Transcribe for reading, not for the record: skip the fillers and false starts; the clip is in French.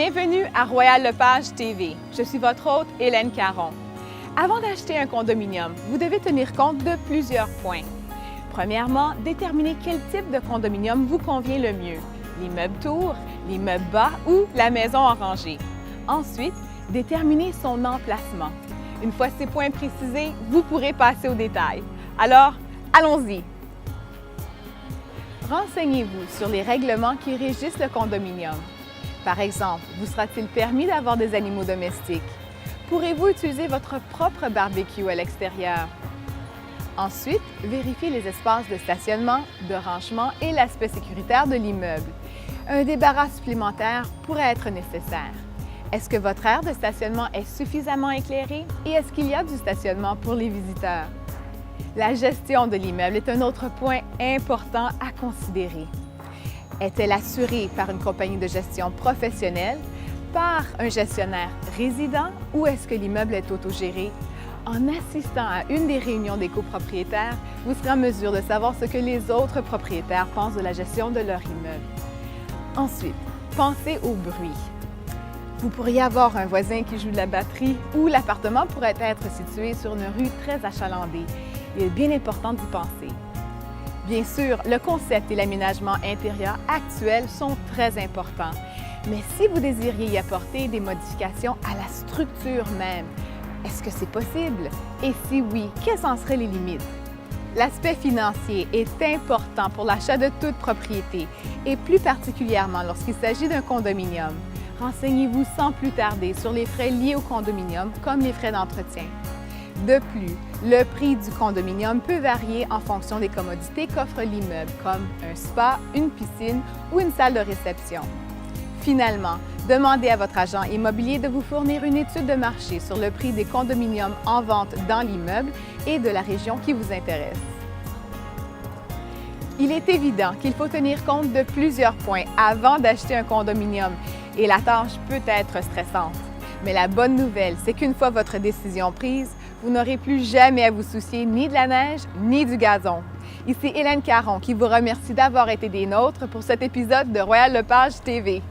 Bienvenue à Royal Lepage TV. Je suis votre hôte, Hélène Caron. Avant d'acheter un condominium, vous devez tenir compte de plusieurs points. Premièrement, déterminer quel type de condominium vous convient le mieux, l'immeuble tour, l'immeuble bas ou la maison en rangée. Ensuite, déterminer son emplacement. Une fois ces points précisés, vous pourrez passer aux détails. Alors, allons-y! Renseignez-vous sur les règlements qui régissent le condominium. Par exemple, vous sera-t-il permis d'avoir des animaux domestiques? Pourrez-vous utiliser votre propre barbecue à l'extérieur? Ensuite, vérifiez les espaces de stationnement, de rangement et l'aspect sécuritaire de l'immeuble. Un débarras supplémentaire pourrait être nécessaire. Est-ce que votre aire de stationnement est suffisamment éclairée et est-ce qu'il y a du stationnement pour les visiteurs? La gestion de l'immeuble est un autre point important à considérer. Est-elle assurée par une compagnie de gestion professionnelle, par un gestionnaire résident ou est-ce que l'immeuble est autogéré? En assistant à une des réunions des copropriétaires, vous serez en mesure de savoir ce que les autres propriétaires pensent de la gestion de leur immeuble. Ensuite, pensez au bruit. Vous pourriez avoir un voisin qui joue de la batterie ou l'appartement pourrait être situé sur une rue très achalandée. Il est bien important d'y penser. Bien sûr, le concept et l'aménagement intérieur actuels sont très importants. Mais si vous désiriez y apporter des modifications à la structure même, est-ce que c'est possible? Et si oui, quelles en seraient les limites? L'aspect financier est important pour l'achat de toute propriété et plus particulièrement lorsqu'il s'agit d'un condominium. Renseignez-vous sans plus tarder sur les frais liés au condominium comme les frais d'entretien. De plus, le prix du condominium peut varier en fonction des commodités qu'offre l'immeuble, comme un spa, une piscine ou une salle de réception. Finalement, demandez à votre agent immobilier de vous fournir une étude de marché sur le prix des condominiums en vente dans l'immeuble et de la région qui vous intéresse. Il est évident qu'il faut tenir compte de plusieurs points avant d'acheter un condominium et la tâche peut être stressante. Mais la bonne nouvelle, c'est qu'une fois votre décision prise, vous n'aurez plus jamais à vous soucier ni de la neige ni du gazon. Ici Hélène Caron qui vous remercie d'avoir été des nôtres pour cet épisode de Royal Lepage TV.